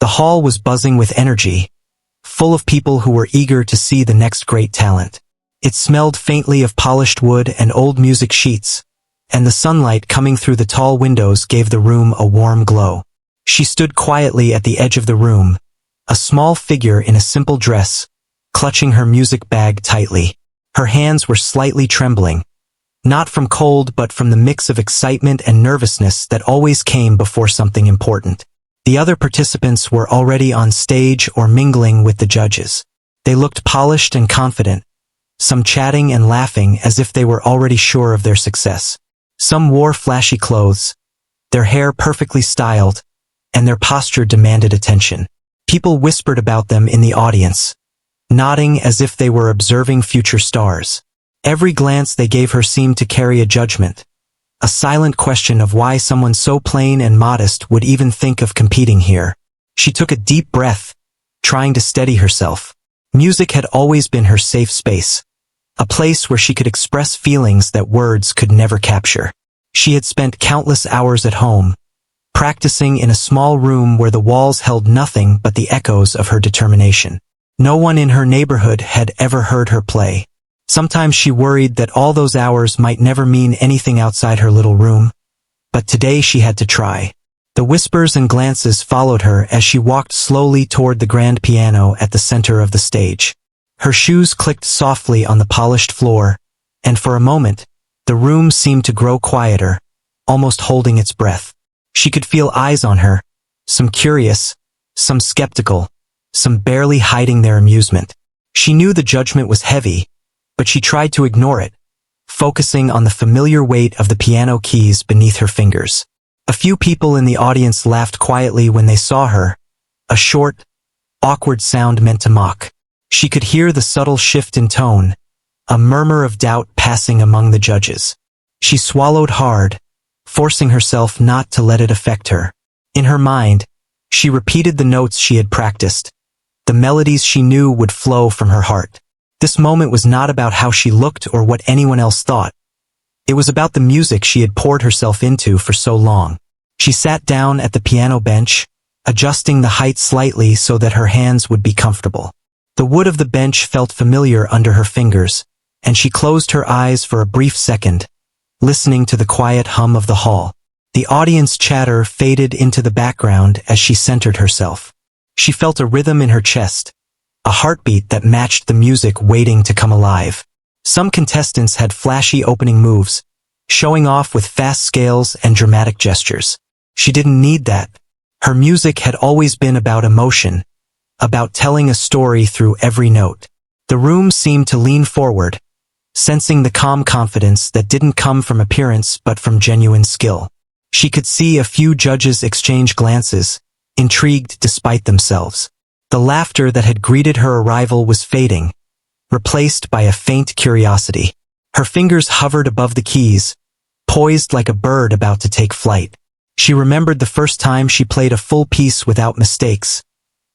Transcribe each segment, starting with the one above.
The hall was buzzing with energy, full of people who were eager to see the next great talent. It smelled faintly of polished wood and old music sheets, and the sunlight coming through the tall windows gave the room a warm glow. She stood quietly at the edge of the room, a small figure in a simple dress, clutching her music bag tightly. Her hands were slightly trembling, not from cold but from the mix of excitement and nervousness that always came before something important. The other participants were already on stage or mingling with the judges. They looked polished and confident, some chatting and laughing as if they were already sure of their success. Some wore flashy clothes, their hair perfectly styled, and their posture demanded attention. People whispered about them in the audience, nodding as if they were observing future stars. Every glance they gave her seemed to carry a judgment, a silent question of why someone so plain and modest would even think of competing here. She took a deep breath, trying to steady herself. Music had always been her safe space, a place where she could express feelings that words could never capture. She had spent countless hours at home, practicing in a small room where the walls held nothing but the echoes of her determination. No one in her neighborhood had ever heard her play. Sometimes she worried that all those hours might never mean anything outside her little room, but today she had to try. The whispers and glances followed her as she walked slowly toward the grand piano at the center of the stage. Her shoes clicked softly on the polished floor, and for a moment, the room seemed to grow quieter, almost holding its breath. She could feel eyes on her, some curious, some skeptical, some barely hiding their amusement. She knew the judgment was heavy, but she tried to ignore it, focusing on the familiar weight of the piano keys beneath her fingers. A few people in the audience laughed quietly when they saw her, a short, awkward sound meant to mock. She could hear the subtle shift in tone, a murmur of doubt passing among the judges. She swallowed hard, forcing herself not to let it affect her. In her mind, she repeated the notes she had practiced. The melodies she knew would flow from her heart. This moment was not about how she looked or what anyone else thought. It was about the music she had poured herself into for so long. She sat down at the piano bench, adjusting the height slightly so that her hands would be comfortable. The wood of the bench felt familiar under her fingers, and she closed her eyes for a brief second, listening to the quiet hum of the hall. The audience chatter faded into the background as she centered herself. She felt a rhythm in her chest, a heartbeat that matched the music waiting to come alive. Some contestants had flashy opening moves, showing off with fast scales and dramatic gestures. She didn't need that. Her music had always been about emotion, about telling a story through every note. The room seemed to lean forward, sensing the calm confidence that didn't come from appearance but from genuine skill. She could see a few judges exchange glances, intrigued despite themselves. The laughter that had greeted her arrival was fading, replaced by a faint curiosity. Her fingers hovered above the keys, poised like a bird about to take flight. She remembered the first time she played a full piece without mistakes,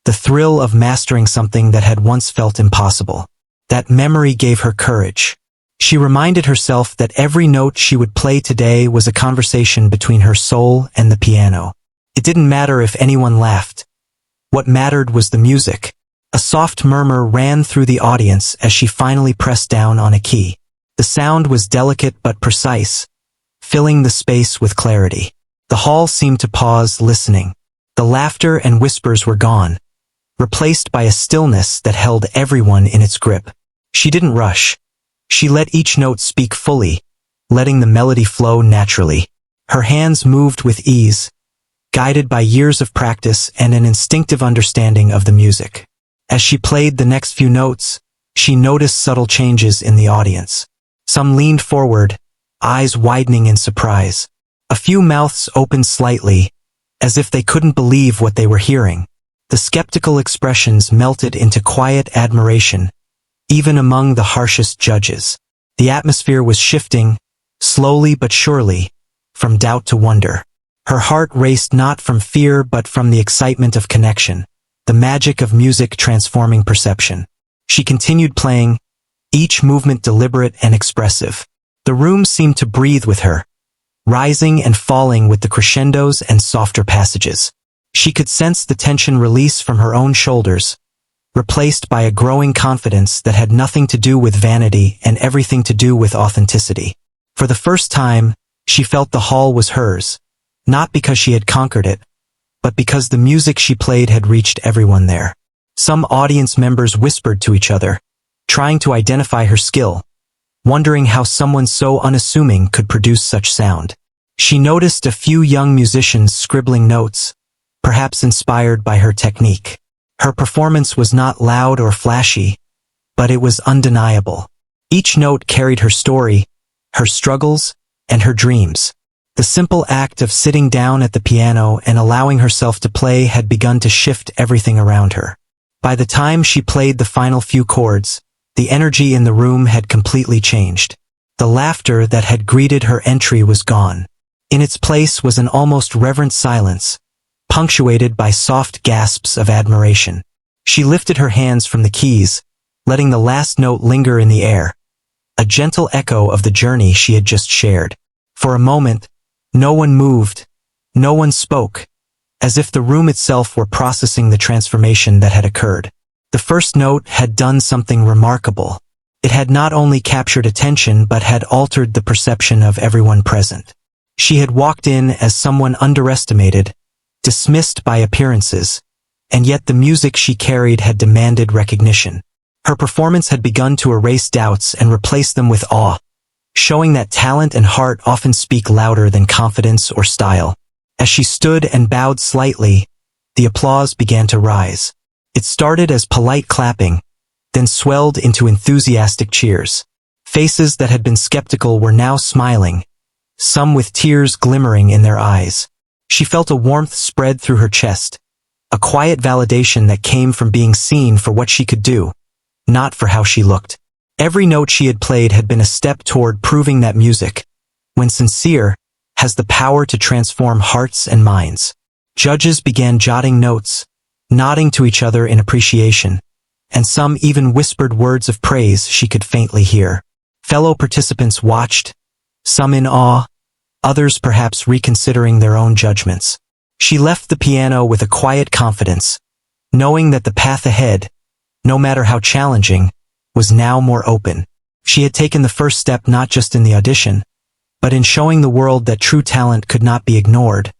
the thrill of mastering something that had once felt impossible. That memory gave her courage. She reminded herself that every note she would play today was a conversation between her soul and the piano. It didn't matter if anyone laughed. What mattered was the music. A soft murmur ran through the audience as she finally pressed down on a key. The sound was delicate but precise, filling the space with clarity. The hall seemed to pause, listening. The laughter and whispers were gone, replaced by a stillness that held everyone in its grip. She didn't rush. She let each note speak fully, letting the melody flow naturally. Her hands moved with ease, guided by years of practice and an instinctive understanding of the music. As she played the next few notes, she noticed subtle changes in the audience. Some leaned forward, eyes widening in surprise. A few mouths opened slightly, as if they couldn't believe what they were hearing. The skeptical expressions melted into quiet admiration, even among the harshest judges. The atmosphere was shifting, slowly but surely, from doubt to wonder. Her heart raced not from fear but from the excitement of connection, the magic of music transforming perception. She continued playing, each movement deliberate and expressive. The room seemed to breathe with her, rising and falling with the crescendos and softer passages. She could sense the tension release from her own shoulders, replaced by a growing confidence that had nothing to do with vanity and everything to do with authenticity. For the first time, she felt the hall was hers, not because she had conquered it, but because the music she played had reached everyone there. Some audience members whispered to each other, trying to identify her skill, wondering how someone so unassuming could produce such sound. She noticed a few young musicians scribbling notes, perhaps inspired by her technique. Her performance was not loud or flashy, but it was undeniable. Each note carried her story, her struggles, and her dreams. The simple act of sitting down at the piano and allowing herself to play had begun to shift everything around her. By the time she played the final few chords, the energy in the room had completely changed. The laughter that had greeted her entry was gone. In its place was an almost reverent silence, punctuated by soft gasps of admiration. She lifted her hands from the keys, letting the last note linger in the air, a gentle echo of the journey she had just shared. For a moment, no one moved, no one spoke, as if the room itself were processing the transformation that had occurred. The first note had done something remarkable. It had not only captured attention but had altered the perception of everyone present. She had walked in as someone underestimated, dismissed by appearances, and yet the music she carried had demanded recognition. Her performance had begun to erase doubts and replace them with awe, showing that talent and heart often speak louder than confidence or style. As she stood and bowed slightly, the applause began to rise. It started as polite clapping, then swelled into enthusiastic cheers. Faces that had been skeptical were now smiling, some with tears glimmering in their eyes. She felt a warmth spread through her chest, a quiet validation that came from being seen for what she could do, not for how she looked. Every note she had played had been a step toward proving that music, when sincere, has the power to transform hearts and minds. Judges began jotting notes, nodding to each other in appreciation, and some even whispered words of praise she could faintly hear. Fellow participants watched, some in awe, others perhaps reconsidering their own judgments. She left the piano with a quiet confidence, knowing that the path ahead, no matter how challenging, was now more open. She had taken the first step not just in the audition, but in showing the world that true talent could not be ignored,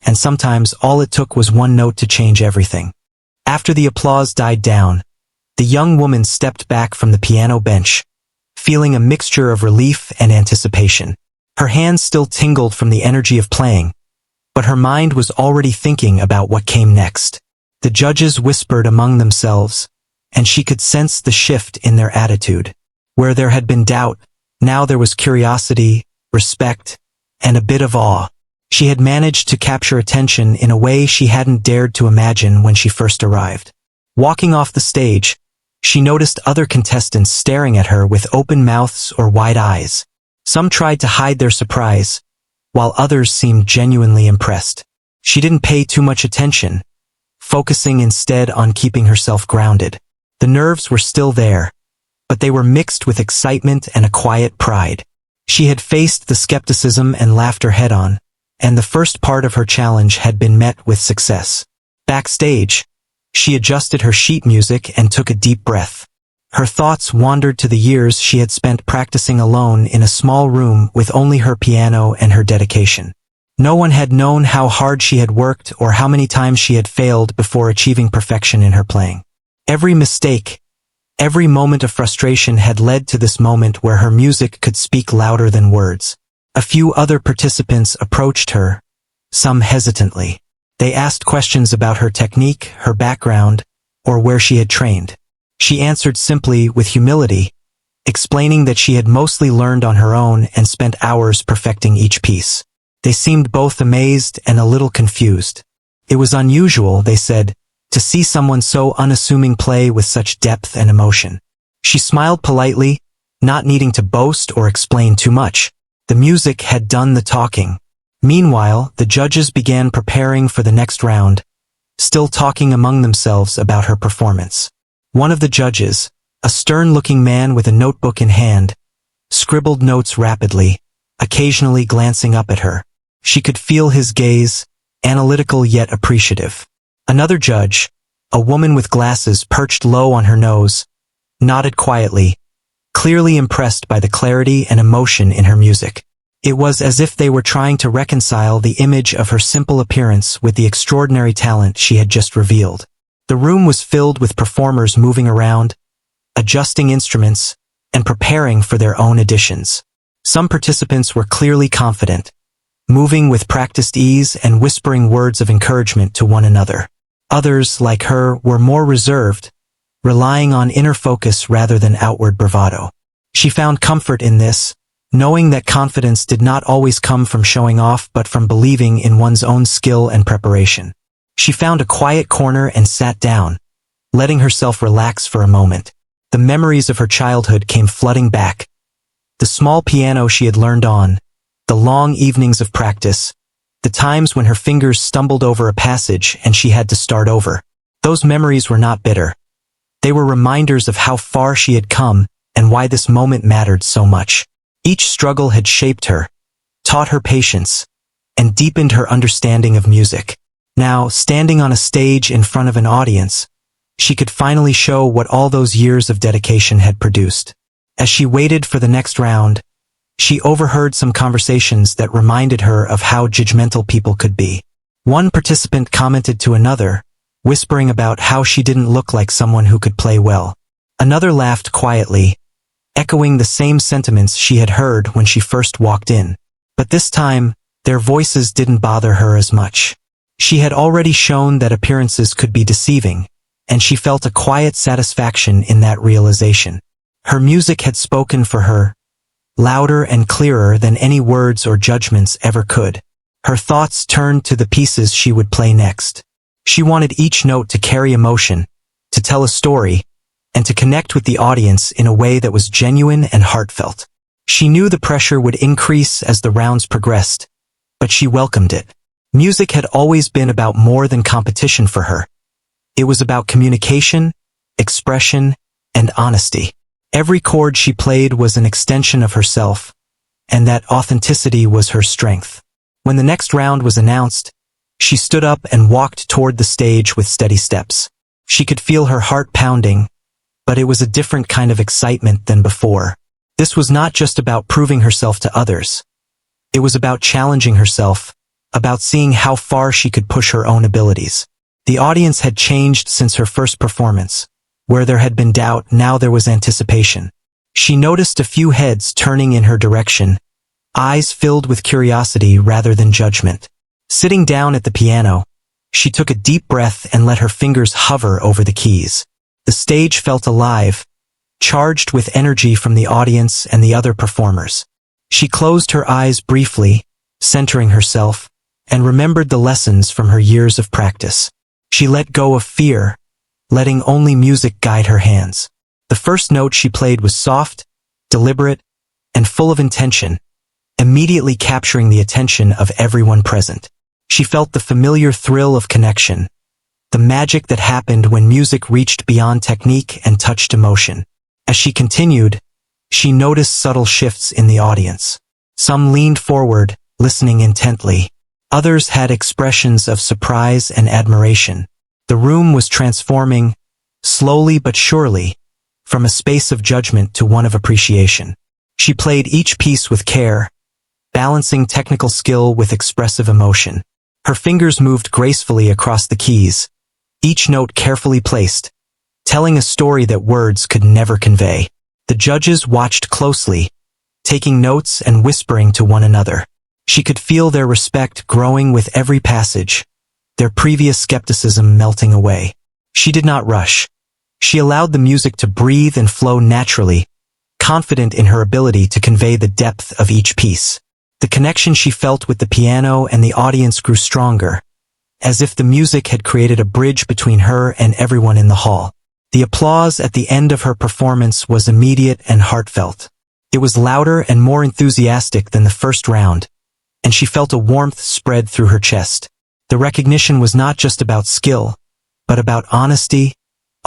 and sometimes all it took was one note to change everything. After the applause died down, the young woman stepped back from the piano bench, feeling a mixture of relief and anticipation. Her hands still tingled from the energy of playing, but her mind was already thinking about what came next. The judges whispered among themselves, and she could sense the shift in their attitude. Where there had been doubt, now there was curiosity, respect, and a bit of awe. She had managed to capture attention in a way she hadn't dared to imagine when she first arrived. Walking off the stage, she noticed other contestants staring at her with open mouths or wide eyes. Some tried to hide their surprise, while others seemed genuinely impressed. She didn't pay too much attention, focusing instead on keeping herself grounded. The nerves were still there, but they were mixed with excitement and a quiet pride. She had faced the skepticism and laughter head-on, and the first part of her challenge had been met with success. Backstage, she adjusted her sheet music and took a deep breath. Her thoughts wandered to the years she had spent practicing alone in a small room with only her piano and her dedication. No one had known how hard she had worked or how many times she had failed before achieving perfection in her playing. Every mistake, every moment of frustration had led to this moment where her music could speak louder than words. A few other participants approached her, some hesitantly. They asked questions about her technique, her background, or where she had trained. She answered simply with humility, explaining that she had mostly learned on her own and spent hours perfecting each piece. They seemed both amazed and a little confused. It was unusual, they said, to see someone so unassuming play with such depth and emotion. She smiled politely, not needing to boast or explain too much. The music had done the talking. Meanwhile, the judges began preparing for the next round, still talking among themselves about her performance. One of the judges, a stern-looking man with a notebook in hand, scribbled notes rapidly, occasionally glancing up at her. She could feel his gaze, analytical yet appreciative. Another judge, a woman with glasses perched low on her nose, nodded quietly, clearly impressed by the clarity and emotion in her music. It was as if they were trying to reconcile the image of her simple appearance with the extraordinary talent she had just revealed. The room was filled with performers moving around, adjusting instruments, and preparing for their own additions. Some participants were clearly confident, moving with practiced ease and whispering words of encouragement to one another. Others, like her, were more reserved, relying on inner focus rather than outward bravado. She found comfort in this, knowing that confidence did not always come from showing off but from believing in one's own skill and preparation. She found a quiet corner and sat down, letting herself relax for a moment. The memories of her childhood came flooding back. The small piano she had learned on, the long evenings of practice, the times when her fingers stumbled over a passage and she had to start over. Those memories were not bitter. They were reminders of how far she had come and why this moment mattered so much. Each struggle had shaped her, taught her patience, and deepened her understanding of music. Now, standing on a stage in front of an audience, she could finally show what all those years of dedication had produced. As she waited for the next round, she overheard some conversations that reminded her of how judgmental people could be. One participant commented to another, whispering about how she didn't look like someone who could play well. Another laughed quietly, echoing the same sentiments she had heard when she first walked in. But this time, their voices didn't bother her as much. She had already shown that appearances could be deceiving, and she felt a quiet satisfaction in that realization. Her music had spoken for her, louder and clearer than any words or judgments ever could. Her thoughts turned to the pieces she would play next. She wanted each note to carry emotion, to tell a story, and to connect with the audience in a way that was genuine and heartfelt. She knew the pressure would increase as the rounds progressed, but she welcomed it. Music had always been about more than competition for her. It was about communication, expression, and honesty. Every chord she played was an extension of herself, and that authenticity was her strength. When the next round was announced, she stood up and walked toward the stage with steady steps. She could feel her heart pounding, but it was a different kind of excitement than before. This was not just about proving herself to others. It was about challenging herself, about seeing how far she could push her own abilities. The audience had changed since her first performance. Where there had been doubt, now there was anticipation. She noticed a few heads turning in her direction, eyes filled with curiosity rather than judgment. Sitting down at the piano, she took a deep breath and let her fingers hover over the keys. The stage felt alive, charged with energy from the audience and the other performers. She closed her eyes briefly, centering herself, and remembered the lessons from her years of practice. She let go of fear, letting only music guide her hands. The first note she played was soft, deliberate, and full of intention, immediately capturing the attention of everyone present. She felt the familiar thrill of connection, the magic that happened when music reached beyond technique and touched emotion. As she continued, she noticed subtle shifts in the audience. Some leaned forward, listening intently. Others had expressions of surprise and admiration. The room was transforming, slowly but surely, from a space of judgment to one of appreciation. She played each piece with care, balancing technical skill with expressive emotion. Her fingers moved gracefully across the keys, each note carefully placed, telling a story that words could never convey. The judges watched closely, taking notes and whispering to one another. She could feel their respect growing with every passage, their previous skepticism melting away. She did not rush. She allowed the music to breathe and flow naturally, confident in her ability to convey the depth of each piece. The connection she felt with the piano and the audience grew stronger, as if the music had created a bridge between her and everyone in the hall. The applause at the end of her performance was immediate and heartfelt. It was louder and more enthusiastic than the first round, and she felt a warmth spread through her chest. The recognition was not just about skill, but about honesty,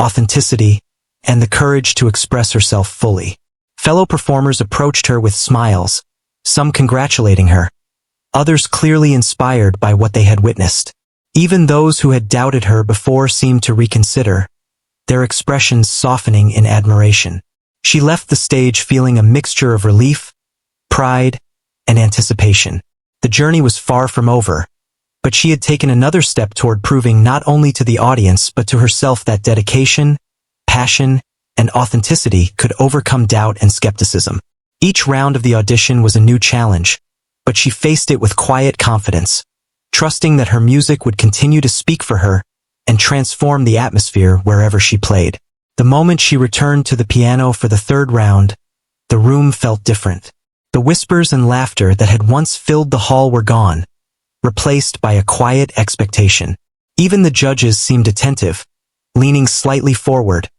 authenticity, and the courage to express herself fully. Fellow performers approached her with smiles, some congratulating her, others clearly inspired by what they had witnessed. Even those who had doubted her before seemed to reconsider, their expressions softening in admiration. She left the stage feeling a mixture of relief, pride, and anticipation. The journey was far from over, but she had taken another step toward proving not only to the audience but to herself that dedication, passion, and authenticity could overcome doubt and skepticism. Each round of the audition was a new challenge, but she faced it with quiet confidence, trusting that her music would continue to speak for her and transform the atmosphere wherever she played. The moment she returned to the piano for the third round, the room felt different. The whispers and laughter that had once filled the hall were gone, replaced by a quiet expectation. Even the judges seemed attentive, leaning slightly forward,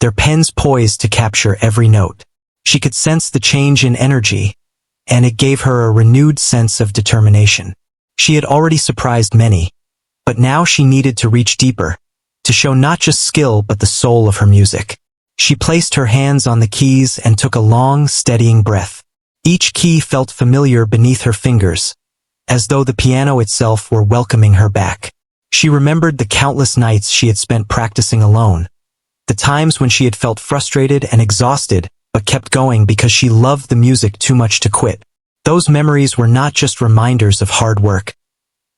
their pens poised to capture every note. She could sense the change in energy, and it gave her a renewed sense of determination. She had already surprised many, but now she needed to reach deeper, to show not just skill but the soul of her music. She placed her hands on the keys and took a long, steadying breath. Each key felt familiar beneath her fingers, as though the piano itself were welcoming her back. She remembered the countless nights she had spent practicing alone, the times when she had felt frustrated and exhausted, but kept going because she loved the music too much to quit. Those memories were not just reminders of hard work.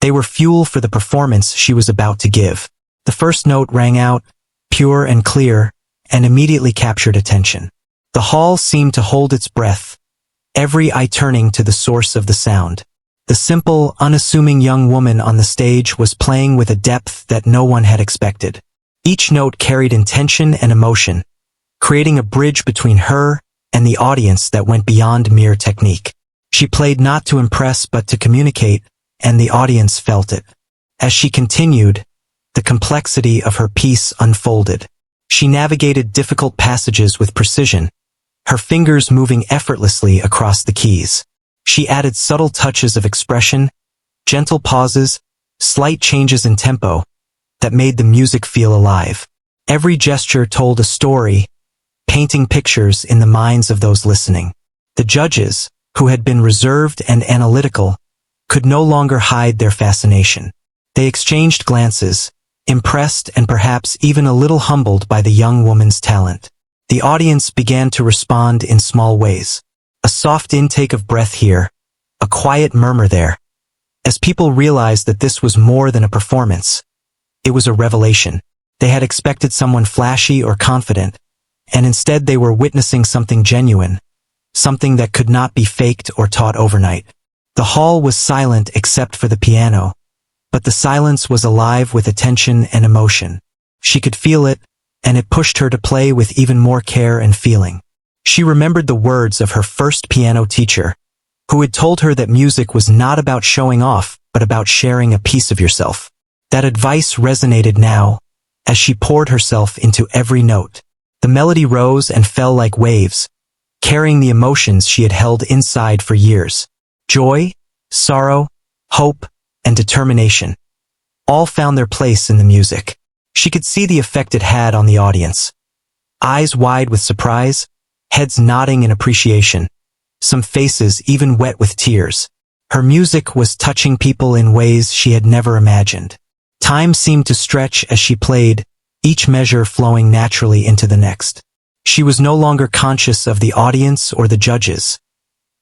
They were fuel for the performance she was about to give. The first note rang out, pure and clear, and immediately captured attention. The hall seemed to hold its breath, every eye turning to the source of the sound. The simple, unassuming young woman on the stage was playing with a depth that no one had expected. Each note carried intention and emotion, creating a bridge between her and the audience that went beyond mere technique. She played not to impress but to communicate, and the audience felt it. As she continued, the complexity of her piece unfolded. She navigated difficult passages with precision, her fingers moving effortlessly across the keys. She added subtle touches of expression, gentle pauses, slight changes in tempo, that made the music feel alive. Every gesture told a story, painting pictures in the minds of those listening. The judges, who had been reserved and analytical, could no longer hide their fascination. They exchanged glances, impressed and perhaps even a little humbled by the young woman's talent. The audience began to respond in small ways. A soft intake of breath here, a quiet murmur there. As people realized that this was more than a performance, it was a revelation. They had expected someone flashy or confident, and instead they were witnessing something genuine, something that could not be faked or taught overnight. The hall was silent except for the piano, but the silence was alive with attention and emotion. She could feel it, and it pushed her to play with even more care and feeling. She remembered the words of her first piano teacher, who had told her that music was not about showing off, but about sharing a piece of yourself. That advice resonated now, as she poured herself into every note. The melody rose and fell like waves, carrying the emotions she had held inside for years. Joy, sorrow, hope, and determination all found their place in the music. She could see the effect it had on the audience. Eyes wide with surprise, heads nodding in appreciation, some faces even wet with tears. Her music was touching people in ways she had never imagined. Time seemed to stretch as she played, each measure flowing naturally into the next. She was no longer conscious of the audience or the judges.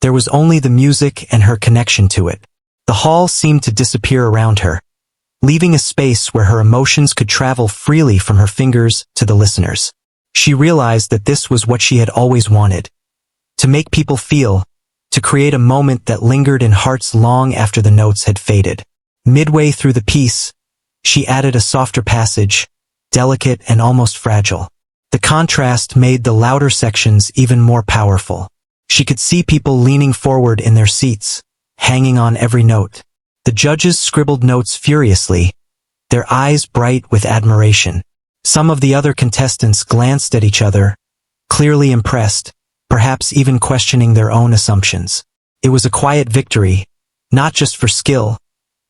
There was only the music and her connection to it. The hall seemed to disappear around her, leaving a space where her emotions could travel freely from her fingers to the listeners. She realized that this was what she had always wanted: to make people feel, to create a moment that lingered in hearts long after the notes had faded. Midway through the piece, she added a softer passage, delicate and almost fragile. The contrast made the louder sections even more powerful. She could see people leaning forward in their seats, hanging on every note. The judges scribbled notes furiously, their eyes bright with admiration. Some of the other contestants glanced at each other, clearly impressed, perhaps even questioning their own assumptions. It was a quiet victory, not just for skill,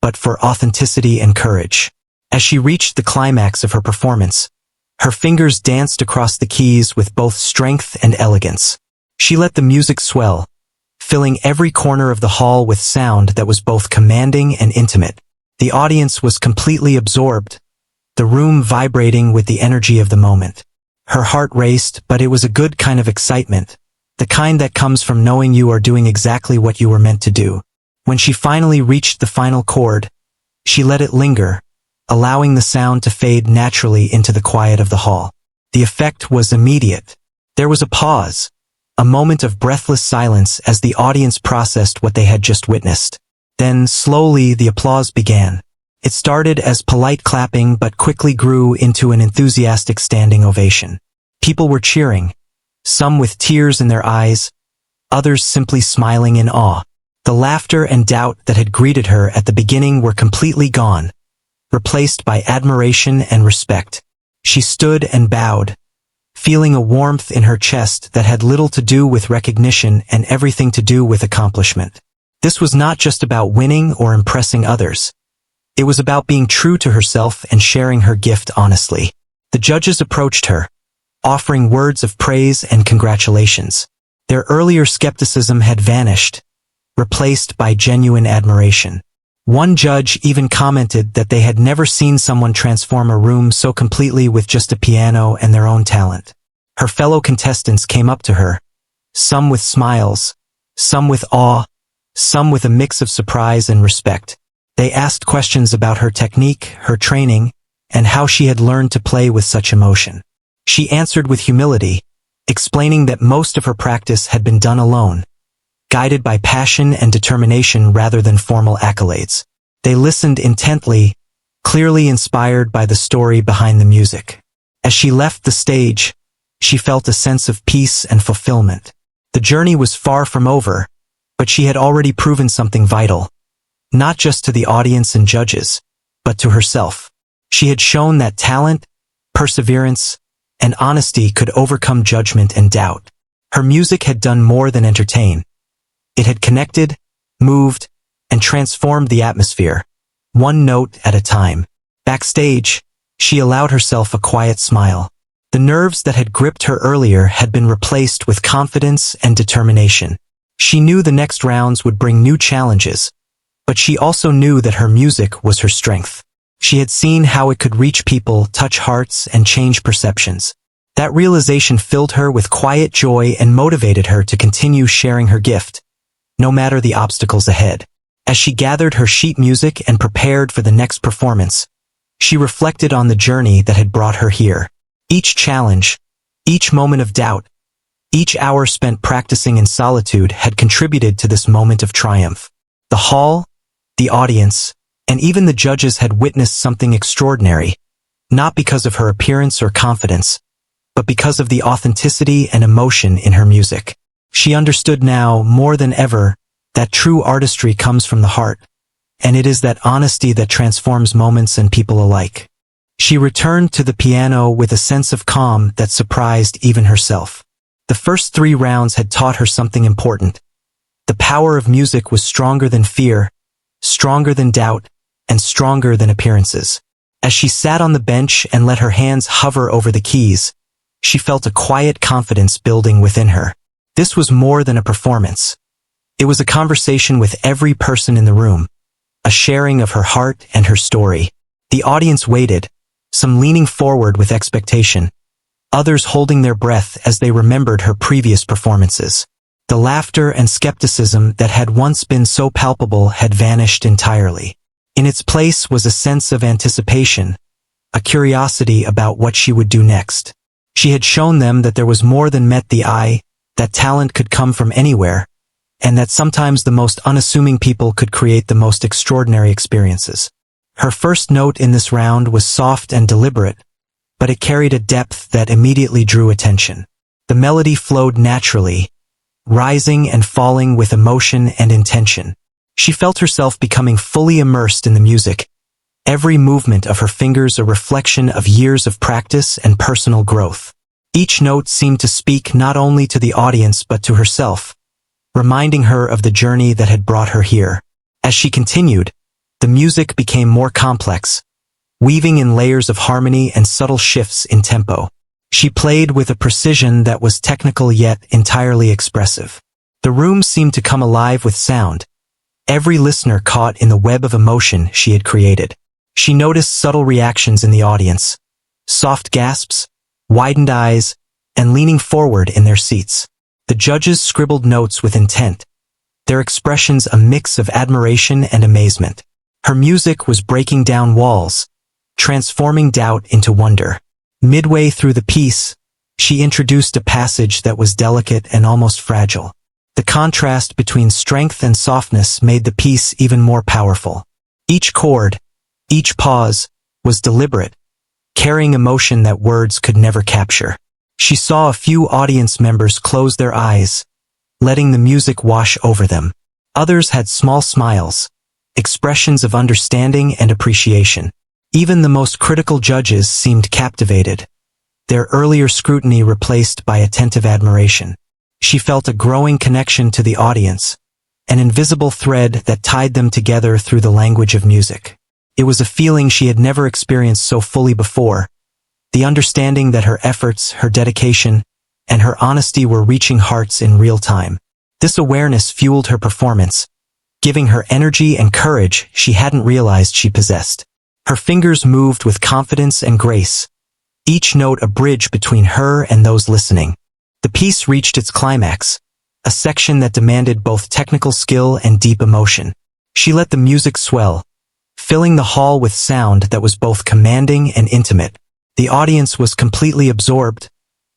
but for authenticity and courage. As she reached the climax of her performance, her fingers danced across the keys with both strength and elegance. She let the music swell, filling every corner of the hall with sound that was both commanding and intimate. The audience was completely absorbed, the room vibrating with the energy of the moment. Her heart raced, but it was a good kind of excitement, the kind that comes from knowing you are doing exactly what you were meant to do. When she finally reached the final chord, she let it linger, allowing the sound to fade naturally into the quiet of the hall. The effect was immediate. There was a pause, a moment of breathless silence as the audience processed what they had just witnessed. Then, slowly, the applause began. It started as polite clapping but quickly grew into an enthusiastic standing ovation. People were cheering, some with tears in their eyes, others simply smiling in awe. The laughter and doubt that had greeted her at the beginning were completely gone, replaced by admiration and respect. She stood and bowed, feeling a warmth in her chest that had little to do with recognition and everything to do with accomplishment. This was not just about winning or impressing others. It was about being true to herself and sharing her gift honestly. The judges approached her, offering words of praise and congratulations. Their earlier skepticism had vanished, replaced by genuine admiration. One judge even commented that they had never seen someone transform a room so completely with just a piano and their own talent. Her fellow contestants came up to her, some with smiles, some with awe, some with a mix of surprise and respect. They asked questions about her technique, her training, and how she had learned to play with such emotion. She answered with humility, explaining that most of her practice had been done alone, guided by passion and determination rather than formal accolades. They listened intently, clearly inspired by the story behind the music. As she left the stage, she felt a sense of peace and fulfillment. The journey was far from over, but she had already proven something vital, not just to the audience and judges, but to herself. She had shown that talent, perseverance, and honesty could overcome judgment and doubt. Her music had done more than entertain. It had connected, moved, and transformed the atmosphere, one note at a time. Backstage, she allowed herself a quiet smile. The nerves that had gripped her earlier had been replaced with confidence and determination. She knew the next rounds would bring new challenges, but she also knew that her music was her strength. She had seen how it could reach people, touch hearts, and change perceptions. That realization filled her with quiet joy and motivated her to continue sharing her gift, no matter the obstacles ahead. As she gathered her sheet music and prepared for the next performance, she reflected on the journey that had brought her here. Each challenge, each moment of doubt, each hour spent practicing in solitude had contributed to this moment of triumph. The hall, the audience, and even the judges had witnessed something extraordinary, not because of her appearance or confidence, but because of the authenticity and emotion in her music. She understood now, more than ever, that true artistry comes from the heart, and it is that honesty that transforms moments and people alike. She returned to the piano with a sense of calm that surprised even herself. The first 3 rounds had taught her something important. The power of music was stronger than fear, stronger than doubt, and stronger than appearances. As she sat on the bench and let her hands hover over the keys, she felt a quiet confidence building within her. This was more than a performance. It was a conversation with every person in the room, a sharing of her heart and her story. The audience waited, some leaning forward with expectation, others holding their breath as they remembered her previous performances. The laughter and skepticism that had once been so palpable had vanished entirely. In its place was a sense of anticipation, a curiosity about what she would do next. She had shown them that there was more than met the eye, that talent could come from anywhere, and that sometimes the most unassuming people could create the most extraordinary experiences. Her first note in this round was soft and deliberate, but it carried a depth that immediately drew attention. The melody flowed naturally, rising and falling with emotion and intention. She felt herself becoming fully immersed in the music, every movement of her fingers a reflection of years of practice and personal growth. Each note seemed to speak not only to the audience but to herself, reminding her of the journey that had brought her here. As she continued, the music became more complex, weaving in layers of harmony and subtle shifts in tempo. She played with a precision that was technical yet entirely expressive. The room seemed to come alive with sound, every listener caught in the web of emotion she had created. She noticed subtle reactions in the audience, soft gasps, widened eyes, and leaning forward in their seats. The judges scribbled notes with intent, their expressions a mix of admiration and amazement. Her music was breaking down walls, transforming doubt into wonder. Midway through the piece, she introduced a passage that was delicate and almost fragile. The contrast between strength and softness made the piece even more powerful. Each chord, each pause, was deliberate, carrying emotion that words could never capture. She saw a few audience members close their eyes, letting the music wash over them. Others had small smiles, expressions of understanding and appreciation. Even the most critical judges seemed captivated, their earlier scrutiny replaced by attentive admiration. She felt a growing connection to the audience, an invisible thread that tied them together through the language of music. It was a feeling she had never experienced so fully before, the understanding that her efforts, her dedication, and her honesty were reaching hearts in real time. This awareness fueled her performance, giving her energy and courage she hadn't realized she possessed. Her fingers moved with confidence and grace, each note a bridge between her and those listening. The piece reached its climax, a section that demanded both technical skill and deep emotion. She let the music swell, filling the hall with sound that was both commanding and intimate. The audience was completely absorbed,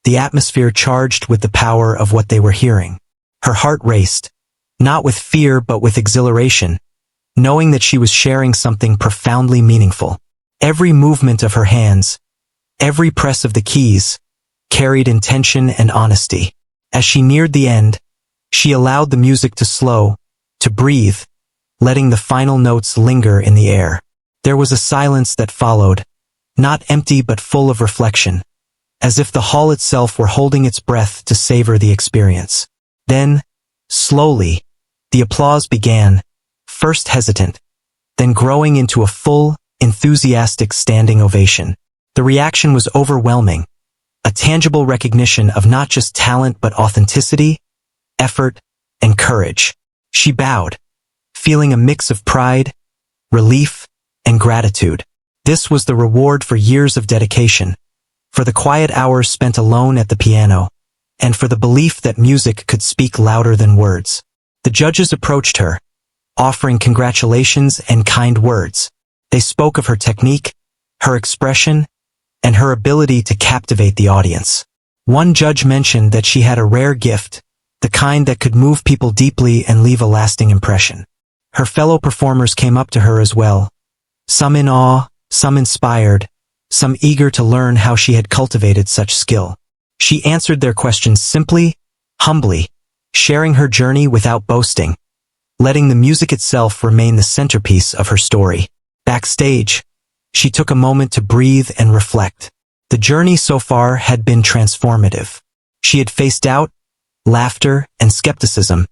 the atmosphere charged with the power of what they were hearing. Her heart raced, not with fear but with exhilaration, knowing that she was sharing something profoundly meaningful. Every movement of her hands, every press of the keys, carried intention and honesty. As she neared the end, she allowed the music to slow, to breathe, letting the final notes linger in the air. There was a silence that followed, not empty but full of reflection, as if the hall itself were holding its breath to savor the experience. Then, slowly, the applause began, first hesitant, then growing into a full, enthusiastic standing ovation. The reaction was overwhelming, a tangible recognition of not just talent but authenticity, effort, and courage. She bowed, feeling a mix of pride, relief, and gratitude. This was the reward for years of dedication, for the quiet hours spent alone at the piano, and for the belief that music could speak louder than words. The judges approached her, offering congratulations and kind words. They spoke of her technique, her expression, and her ability to captivate the audience. One judge mentioned that she had a rare gift, the kind that could move people deeply and leave a lasting impression. Her fellow performers came up to her as well, some in awe, some inspired, some eager to learn how she had cultivated such skill. She answered their questions simply, humbly, sharing her journey without boasting, letting the music itself remain the centerpiece of her story. Backstage, she took a moment to breathe and reflect. The journey so far had been transformative. She had faced doubt, laughter, and skepticism,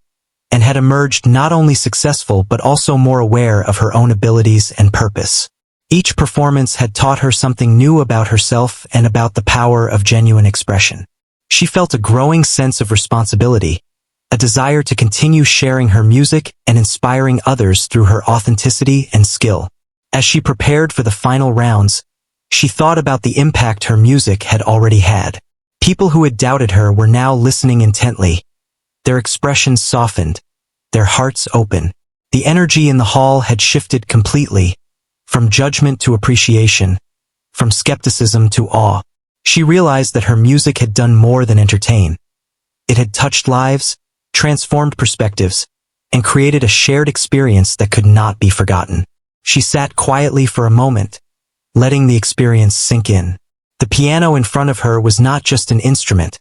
and had emerged not only successful but also more aware of her own abilities and purpose. Each performance had taught her something new about herself and about the power of genuine expression. She felt a growing sense of responsibility, a desire to continue sharing her music and inspiring others through her authenticity and skill. As she prepared for the final rounds, she thought about the impact her music had already had. People who had doubted her were now listening intently, their expressions softened, their hearts open. The energy in the hall had shifted completely, from judgment to appreciation, from skepticism to awe. She realized that her music had done more than entertain. It had touched lives, transformed perspectives, and created a shared experience that could not be forgotten. She sat quietly for a moment, letting the experience sink in. The piano in front of her was not just an instrument.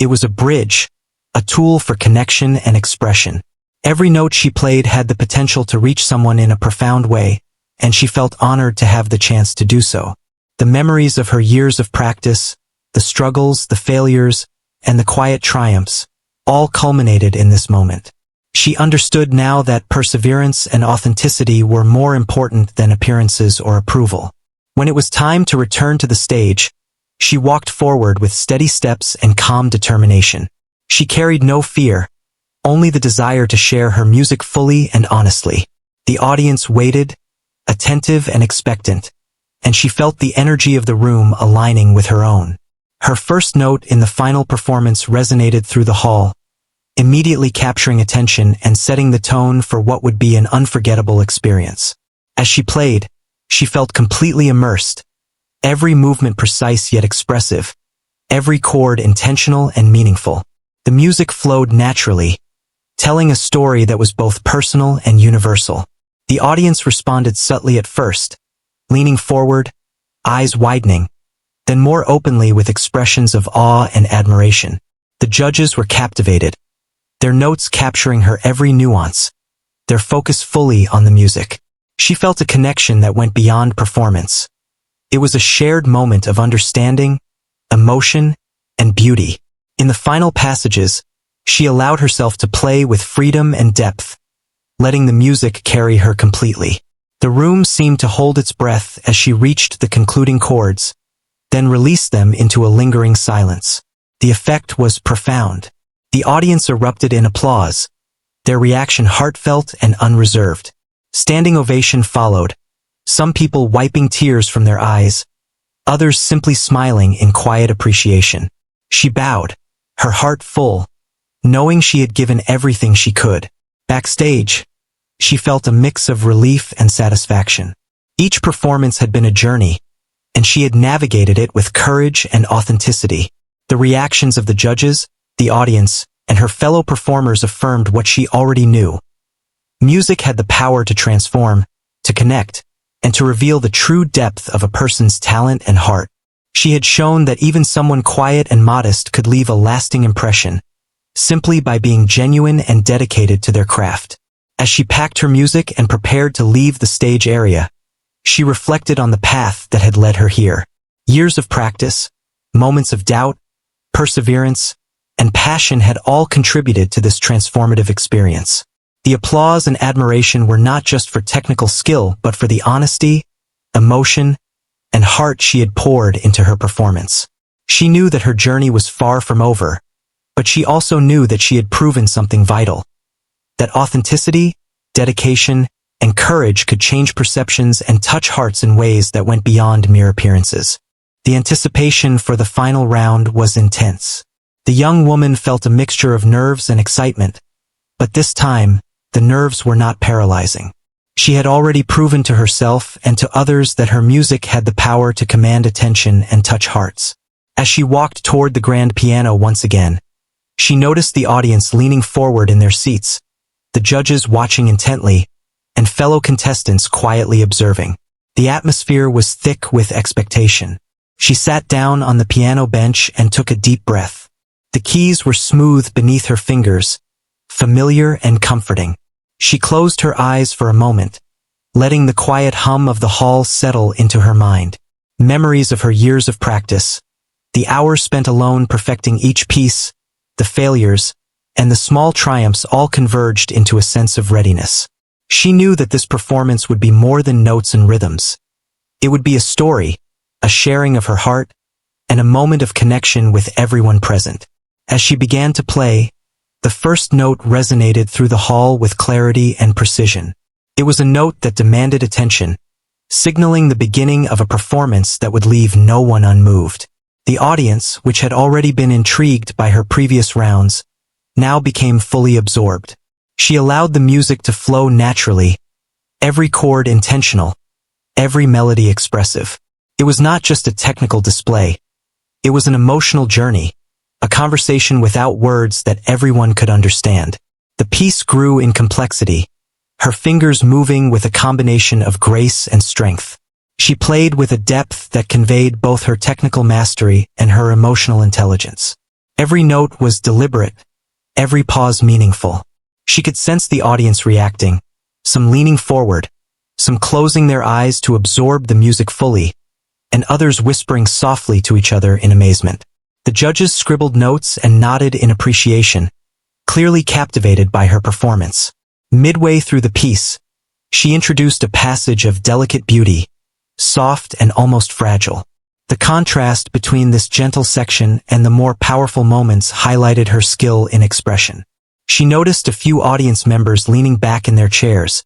It was a bridge, a tool for connection and expression. Every note she played had the potential to reach someone in a profound way, and she felt honored to have the chance to do so. The memories of her years of practice, the struggles, the failures, and the quiet triumphs, all culminated in this moment. She understood now that perseverance and authenticity were more important than appearances or approval. When it was time to return to the stage, she walked forward with steady steps and calm determination. She carried no fear, only the desire to share her music fully and honestly. The audience waited, attentive and expectant, and she felt the energy of the room aligning with her own. Her first note in the final performance resonated through the hall, immediately capturing attention and setting the tone for what would be an unforgettable experience. As she played, she felt completely immersed, every movement precise yet expressive, every chord intentional and meaningful. The music flowed naturally, telling a story that was both personal and universal. The audience responded subtly at first, leaning forward, eyes widening, then more openly with expressions of awe and admiration. The judges were captivated, their notes capturing her every nuance, their focus fully on the music. She felt a connection that went beyond performance. It was a shared moment of understanding, emotion, and beauty. In the final passages, she allowed herself to play with freedom and depth, letting the music carry her completely. The room seemed to hold its breath as she reached the concluding chords, then released them into a lingering silence. The effect was profound. The audience erupted in applause, their reaction heartfelt and unreserved. Standing ovation followed, some people wiping tears from their eyes, others simply smiling in quiet appreciation. She bowed, her heart full, knowing she had given everything she could. Backstage, she felt a mix of relief and satisfaction. Each performance had been a journey, and she had navigated it with courage and authenticity. The reactions of the judges, the audience, and her fellow performers affirmed what she already knew. Music had the power to transform, to connect, and to reveal the true depth of a person's talent and heart. She had shown that even someone quiet and modest could leave a lasting impression, simply by being genuine and dedicated to their craft. As she packed her music and prepared to leave the stage area, she reflected on the path that had led her here. Years of practice, moments of doubt, perseverance, and passion had all contributed to this transformative experience. The applause and admiration were not just for technical skill, but for the honesty, emotion, and heart she had poured into her performance. She knew that her journey was far from over, but she also knew that she had proven something vital. That authenticity, dedication, and courage could change perceptions and touch hearts in ways that went beyond mere appearances. The anticipation for the final round was intense. The young woman felt a mixture of nerves and excitement, but this time, the nerves were not paralyzing. She had already proven to herself and to others that her music had the power to command attention and touch hearts. As she walked toward the grand piano once again, she noticed the audience leaning forward in their seats, the judges watching intently, and fellow contestants quietly observing. The atmosphere was thick with expectation. She sat down on the piano bench and took a deep breath. The keys were smooth beneath her fingers, familiar and comforting. She closed her eyes for a moment, letting the quiet hum of the hall settle into her mind. Memories of her years of practice, the hours spent alone perfecting each piece, the failures, and the small triumphs all converged into a sense of readiness. She knew that this performance would be more than notes and rhythms. It would be a story, a sharing of her heart, and a moment of connection with everyone present. As she began to play, the first note resonated through the hall with clarity and precision. It was a note that demanded attention, signaling the beginning of a performance that would leave no one unmoved. The audience, which had already been intrigued by her previous rounds, now became fully absorbed. She allowed the music to flow naturally, every chord intentional, every melody expressive. It was not just a technical display. It was an emotional journey, a conversation without words that everyone could understand. The piece grew in complexity, her fingers moving with a combination of grace and strength. She played with a depth that conveyed both her technical mastery and her emotional intelligence. Every note was deliberate, every pause meaningful. She could sense the audience reacting, some leaning forward, some closing their eyes to absorb the music fully, and others whispering softly to each other in amazement. The judges scribbled notes and nodded in appreciation, clearly captivated by her performance. Midway through the piece, she introduced a passage of delicate beauty, soft and almost fragile. The contrast between this gentle section and the more powerful moments highlighted her skill in expression. She noticed a few audience members leaning back in their chairs,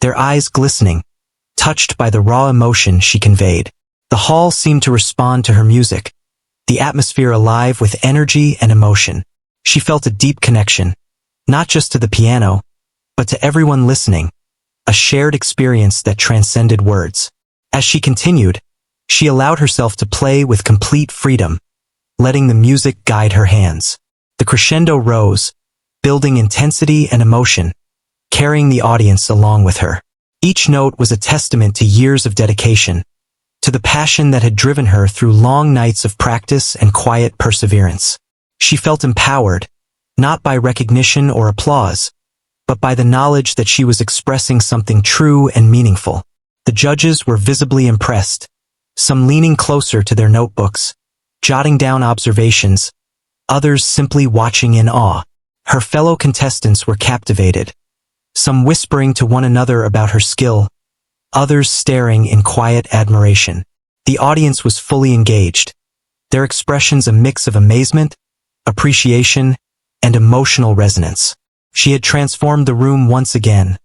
their eyes glistening, touched by the raw emotion she conveyed. The hall seemed to respond to her music, the atmosphere alive with energy and emotion. She felt a deep connection, not just to the piano, but to everyone listening, a shared experience that transcended words. As she continued, she allowed herself to play with complete freedom, letting the music guide her hands. The crescendo rose, building intensity and emotion, carrying the audience along with her. Each note was a testament to years of dedication, to the passion that had driven her through long nights of practice and quiet perseverance. She felt empowered, not by recognition or applause, but by the knowledge that she was expressing something true and meaningful. The judges were visibly impressed, some leaning closer to their notebooks, jotting down observations, others simply watching in awe. Her fellow contestants were captivated, some whispering to one another about her skill, others staring in quiet admiration. The audience was fully engaged, their expressions a mix of amazement, appreciation, and emotional resonance. She had transformed the room once again,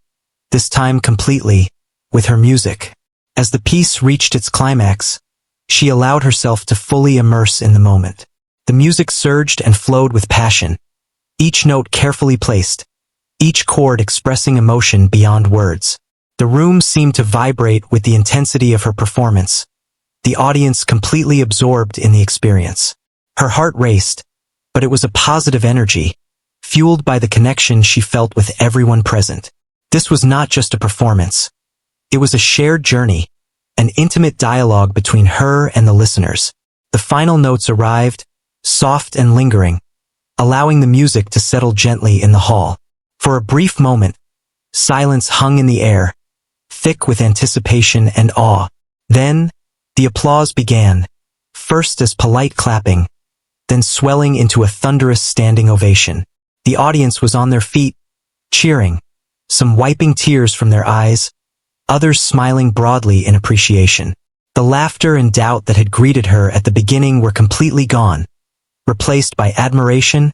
this time completely, with her music. As the piece reached its climax, she allowed herself to fully immerse in the moment. The music surged and flowed with passion, each note carefully placed, each chord expressing emotion beyond words. The room seemed to vibrate with the intensity of her performance, the audience completely absorbed in the experience. Her heart raced, but it was a positive energy, fueled by the connection she felt with everyone present. This was not just a performance. It was a shared journey, an intimate dialogue between her and the listeners. The final notes arrived, soft and lingering, allowing the music to settle gently in the hall. For a brief moment, silence hung in the air, thick with anticipation and awe. Then, the applause began, first as polite clapping, then swelling into a thunderous standing ovation. The audience was on their feet, cheering, some wiping tears from their eyes, others smiling broadly in appreciation. The laughter and doubt that had greeted her at the beginning were completely gone, replaced by admiration,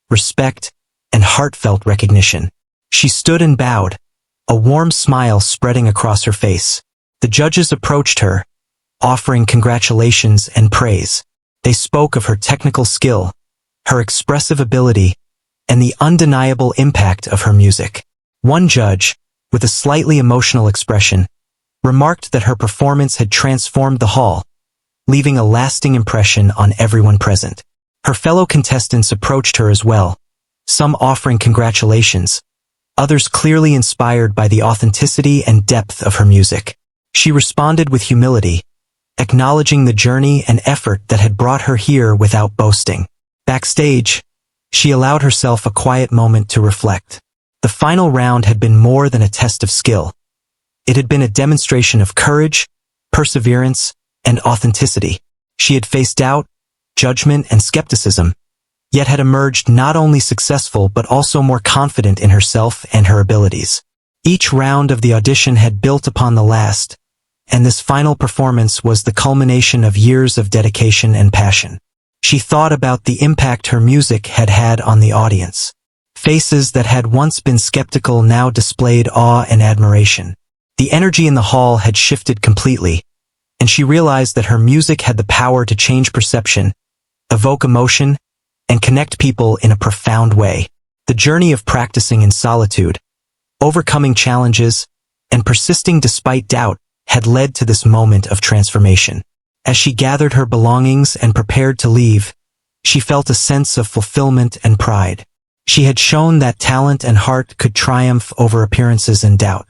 respect, and heartfelt recognition. She stood and bowed, a warm smile spreading across her face. The judges approached her, offering congratulations and praise. They spoke of her technical skill, her expressive ability, and the undeniable impact of her music. One judge, with a slightly emotional expression, remarked that her performance had transformed the hall, leaving a lasting impression on everyone present. Her fellow contestants approached her as well, some offering congratulations, others clearly inspired by the authenticity and depth of her music. She responded with humility, acknowledging the journey and effort that had brought her here without boasting. Backstage, she allowed herself a quiet moment to reflect. The final round had been more than a test of skill. It had been a demonstration of courage, perseverance, and authenticity. She had faced doubt, judgment, and skepticism, yet had emerged not only successful but also more confident in herself and her abilities. Each round of the audition had built upon the last, and this final performance was the culmination of years of dedication and passion. She thought about the impact her music had had on the audience. Faces that had once been skeptical now displayed awe and admiration. The energy in the hall had shifted completely, and she realized that her music had the power to change perception, evoke emotion, and connect people in a profound way. The journey of practicing in solitude, overcoming challenges, and persisting despite doubt had led to this moment of transformation. As she gathered her belongings and prepared to leave, she felt a sense of fulfillment and pride. She had shown that talent and heart could triumph over appearances and doubt.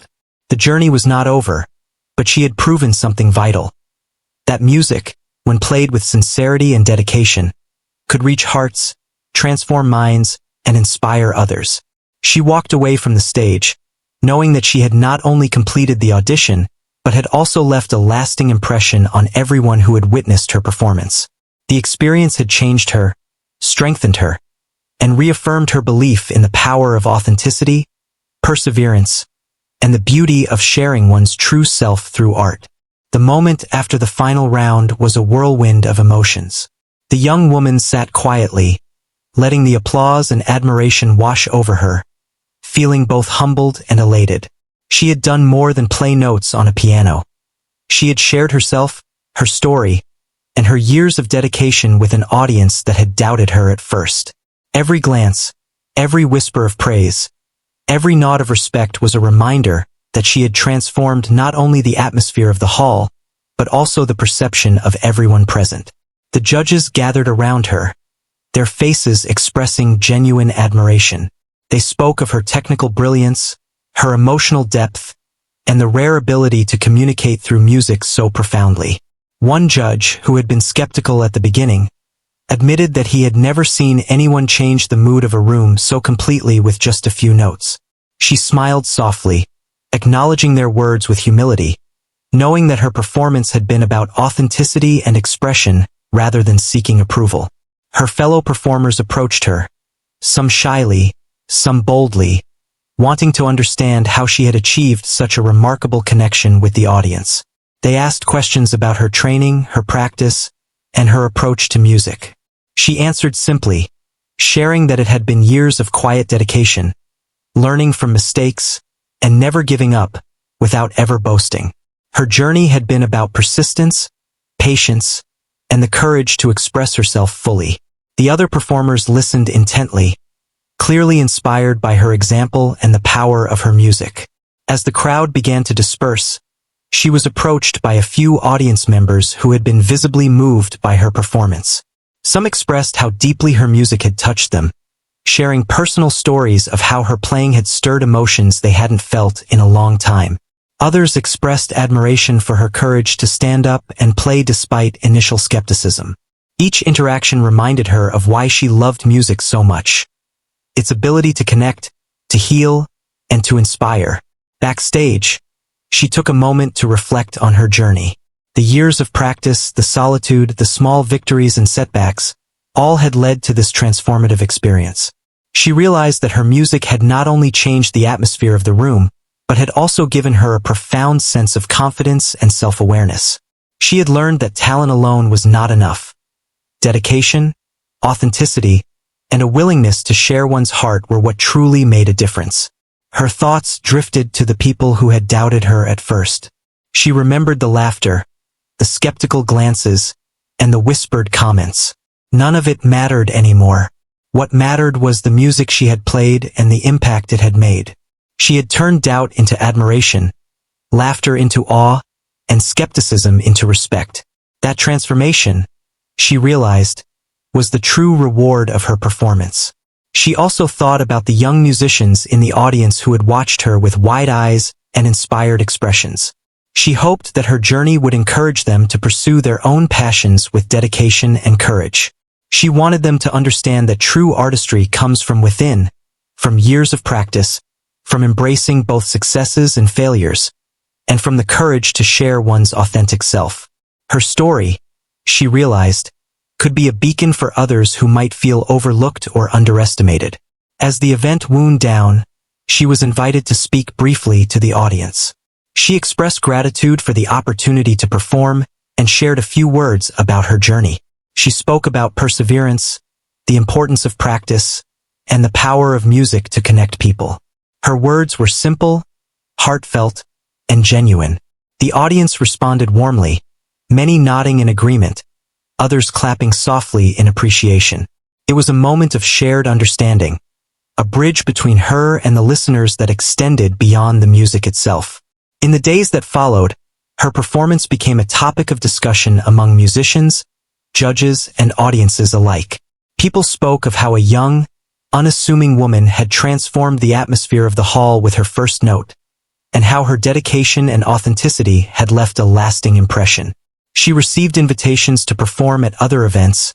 The journey was not over, but she had proven something vital. That music, when played with sincerity and dedication, could reach hearts, transform minds, and inspire others. She walked away from the stage, knowing that she had not only completed the audition, but had also left a lasting impression on everyone who had witnessed her performance. The experience had changed her, strengthened her, and reaffirmed her belief in the power of authenticity, perseverance, and the beauty of sharing one's true self through art. The moment after the final round was a whirlwind of emotions. The young woman sat quietly, letting the applause and admiration wash over her, feeling both humbled and elated. She had done more than play notes on a piano. She had shared herself, her story, and her years of dedication with an audience that had doubted her at first. Every glance, every whisper of praise, every nod of respect was a reminder that she had transformed not only the atmosphere of the hall, but also the perception of everyone present. The judges gathered around her, their faces expressing genuine admiration. They spoke of her technical brilliance, her emotional depth, and the rare ability to communicate through music so profoundly. One judge, who had been skeptical at the beginning, admitted that he had never seen anyone change the mood of a room so completely with just a few notes. She smiled softly, acknowledging their words with humility, knowing that her performance had been about authenticity and expression rather than seeking approval. Her fellow performers approached her, some shyly, some boldly, wanting to understand how she had achieved such a remarkable connection with the audience. They asked questions about her training, her practice, and her approach to music. She answered simply, sharing that it had been years of quiet dedication, learning from mistakes, and never giving up, without ever boasting. Her journey had been about persistence, patience, and the courage to express herself fully. The other performers listened intently, clearly inspired by her example and the power of her music. As the crowd began to disperse, she was approached by a few audience members who had been visibly moved by her performance. Some expressed how deeply her music had touched them, sharing personal stories of how her playing had stirred emotions they hadn't felt in a long time. Others expressed admiration for her courage to stand up and play despite initial skepticism. Each interaction reminded her of why she loved music so much: its ability to connect, to heal, and to inspire. Backstage, she took a moment to reflect on her journey. The years of practice, the solitude, the small victories and setbacks, all had led to this transformative experience. She realized that her music had not only changed the atmosphere of the room, but had also given her a profound sense of confidence and self-awareness. She had learned that talent alone was not enough. Dedication, authenticity, and a willingness to share one's heart were what truly made a difference. Her thoughts drifted to the people who had doubted her at first. She remembered the laughter, the skeptical glances, and the whispered comments. None of it mattered anymore. What mattered was the music she had played and the impact it had made. She had turned doubt into admiration, laughter into awe, and skepticism into respect. That transformation, she realized, was the true reward of her performance. She also thought about the young musicians in the audience who had watched her with wide eyes and inspired expressions. She hoped that her journey would encourage them to pursue their own passions with dedication and courage. She wanted them to understand that true artistry comes from within, from years of practice, from embracing both successes and failures, and from the courage to share one's authentic self. Her story, she realized, could be a beacon for others who might feel overlooked or underestimated. As the event wound down, she was invited to speak briefly to the audience. She expressed gratitude for the opportunity to perform and shared a few words about her journey. She spoke about perseverance, the importance of practice, and the power of music to connect people. Her words were simple, heartfelt, and genuine. The audience responded warmly, many nodding in agreement, others clapping softly in appreciation. It was a moment of shared understanding, a bridge between her and the listeners that extended beyond the music itself. In the days that followed, her performance became a topic of discussion among musicians, judges, and audiences alike. People spoke of how a young, unassuming woman had transformed the atmosphere of the hall with her first note, and how her dedication and authenticity had left a lasting impression. She received invitations to perform at other events,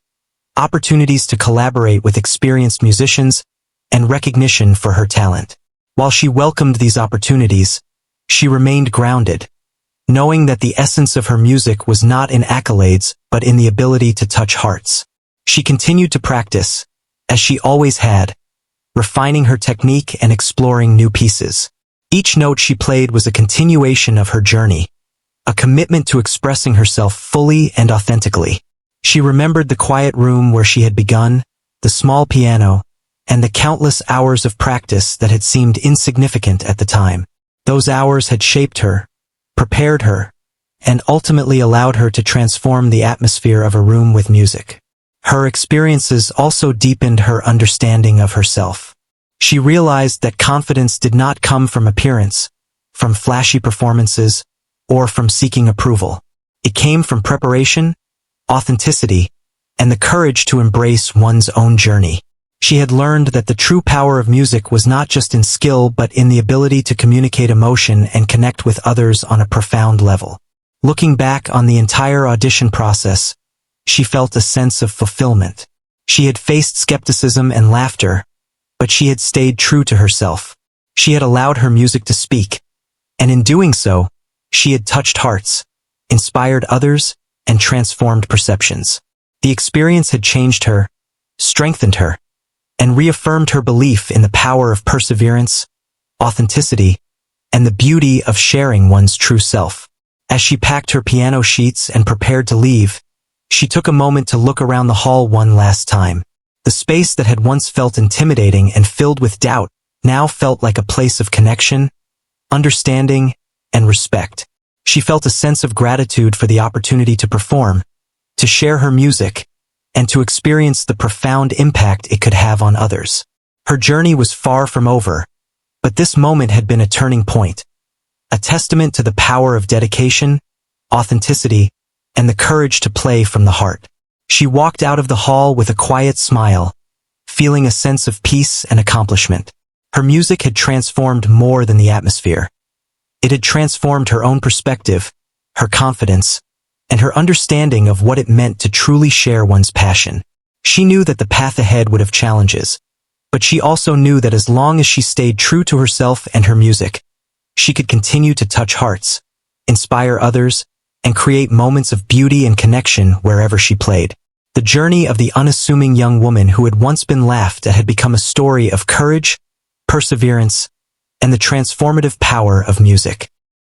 opportunities to collaborate with experienced musicians, and recognition for her talent. While she welcomed these opportunities, she remained grounded, knowing that the essence of her music was not in accolades but in the ability to touch hearts. She continued to practice, as she always had, refining her technique and exploring new pieces. Each note she played was a continuation of her journey, a commitment to expressing herself fully and authentically. She remembered the quiet room where she had begun, the small piano, and the countless hours of practice that had seemed insignificant at the time. Those hours had shaped her, prepared her, and ultimately allowed her to transform the atmosphere of a room with music. Her experiences also deepened her understanding of herself. She realized that confidence did not come from appearance, from flashy performances, or from seeking approval. It came from preparation, authenticity, and the courage to embrace one's own journey. She had learned that the true power of music was not just in skill but in the ability to communicate emotion and connect with others on a profound level. Looking back on the entire audition process, she felt a sense of fulfillment. She had faced skepticism and laughter, but she had stayed true to herself. She had allowed her music to speak, and in doing so, she had touched hearts, inspired others, and transformed perceptions. The experience had changed her, strengthened her, and reaffirmed her belief in the power of perseverance, authenticity, and the beauty of sharing one's true self. As she packed her piano sheets and prepared to leave, she took a moment to look around the hall one last time. The space that had once felt intimidating and filled with doubt now felt like a place of connection, understanding, and respect. She felt a sense of gratitude for the opportunity to perform, to share her music, and to experience the profound impact it could have on others. Her journey was far from over, but this moment had been a turning point, a testament to the power of dedication, authenticity, and the courage to play from the heart. She walked out of the hall with a quiet smile, feeling a sense of peace and accomplishment. Her music had transformed more than the atmosphere. It had transformed her own perspective, her confidence, and her understanding of what it meant to truly share one's passion. She knew that the path ahead would have challenges, but she also knew that as long as she stayed true to herself and her music, she could continue to touch hearts, inspire others, and create moments of beauty and connection wherever she played. The journey of the unassuming young woman who had once been laughed at had become a story of courage, perseverance, and the transformative power of music.